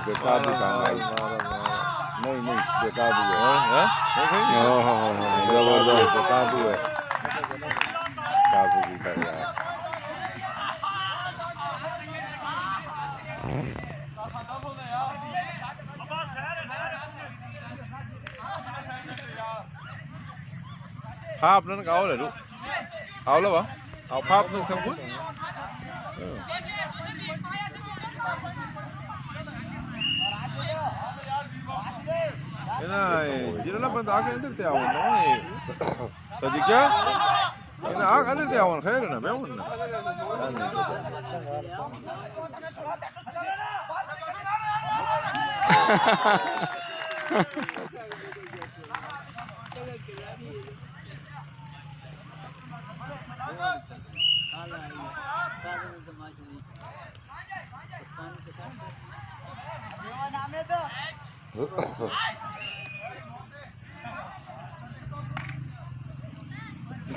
बेकाबू नहीं नहीं बेकाबू है जबरदस्त बेकाबू है काबू भी कर यारภาพนั้นเอาเลยลูกเอาแล้วเหรอเอาภาพนึงทั้งคุณJadi lah benda agak nanti tiawan, namanya. Tadi kya? Ini agak nanti tiawan, khair na, betul na.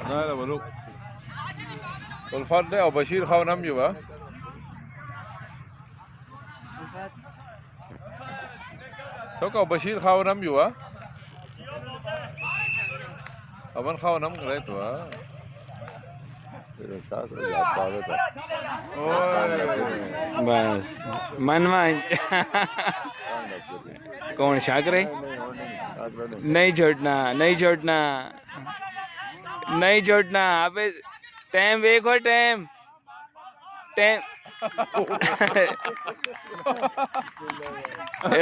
Nah, lah baru. Ulfat deh, Abu Bashir kau nam juga. So kau Bashir kau nam juga. Aman kau nam keren tu ah. बस मनवा कौन शाकरे नहीं छोड़ना नहीं छोड़ना नहीं छोड़ना अबे टाइम देखो टाइम टाइम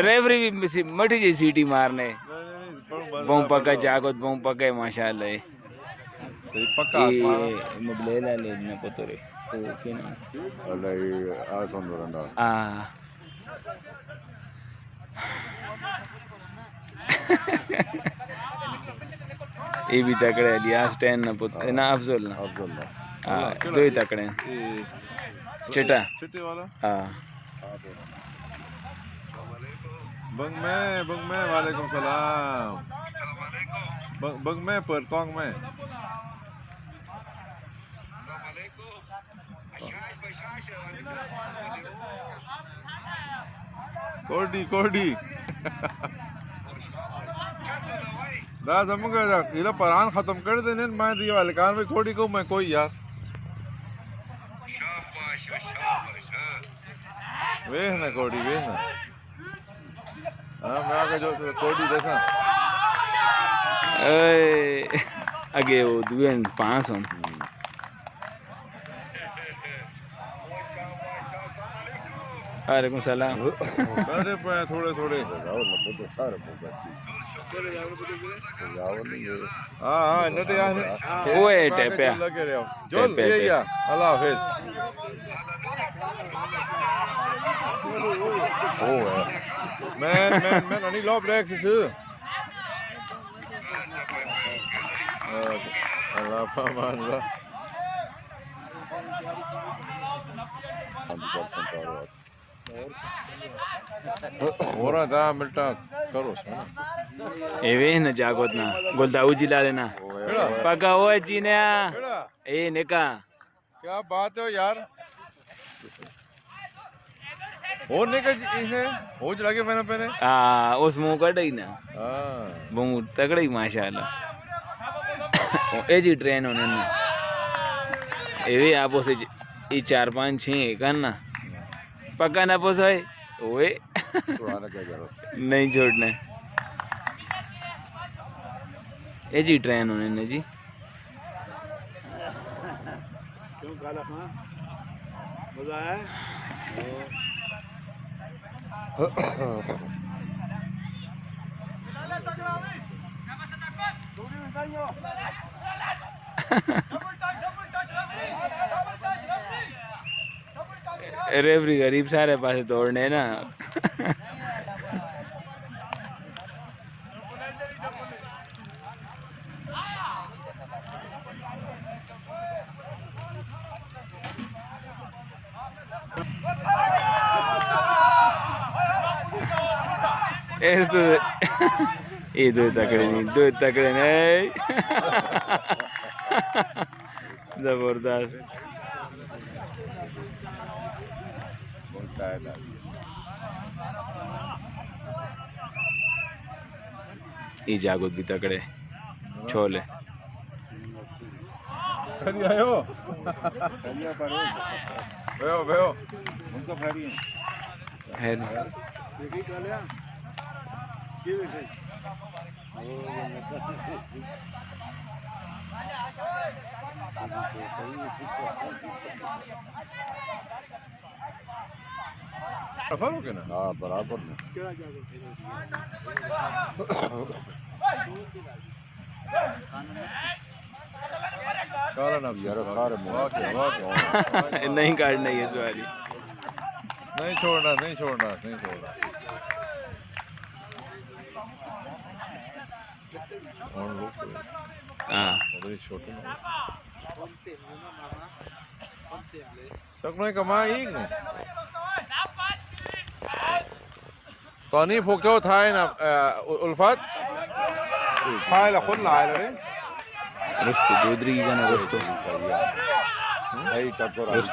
रेफरी भी मठी जी सीटी मारने बम पका जागत बम पके माशाल्लाह पक्का मुबलेला लेने पतोरे तो फिनांस अल्लाह आसन बरंदा ये भी तकड़े लियास 10 ना पुत ना अफजल ना दो ही तकड़े चिटा चिट्टे वाला बंग में वालेकुम सलाम बंग में पर कौन में कोडी दा जमगा इला परान खत्म कर देने मैं दिया वाले कान में कोडी को मैं कोई यार वेख ना कोडी वेख ना मैं आगे जो कोडी देखा आगे वो दुएन 500 वालेकुम सलाम अरे थोड़े हाँ नटे यार वो है टेपया लगे रहो जोल ये या अल्लाह हाफिज ओ है मैं नहीं लॉब रैक से अल्लाह फरमान ला हो रहा था मिलता करो एवे न जागोत ना गोलदाऊ जिला लेना पका हो चीनिया ए निका क्या बात है यार हो निका है हो जला के मैंने पहने उस मुंह कट ही ना मुंह तगड़ा ही माशाल्लाह ए जी ट्रेन होने ना एवे आपो से ये 4-5 6 करना पक्का ना पोसाए ओए नहीं छोड़ना ये जी ट्रेन होने ने जी क्यों काला मजा है रेफरी गरीब सारे पास दौड़ने ना ये दो तकड़े नहीं जबरदस्त ई जागो भी तकड़े छोले कहीं आयो veo veo है ना? सफर हो के ना हाँ बराबर में कारण अब यार सारे नहीं काटना ये सवारी नहीं छोड़ना नहीं छोड़ना नहीं छोड़ना और लोग हाँ उधर ही छोटे ना तक नहीं कमा एक नहींตอนนี้พวกเจ้าไทยนะอุลฟัตไทยละคนหลายเลย रस्तो जोधरी का ना रस्तो Ahí está por ahí. रस्तो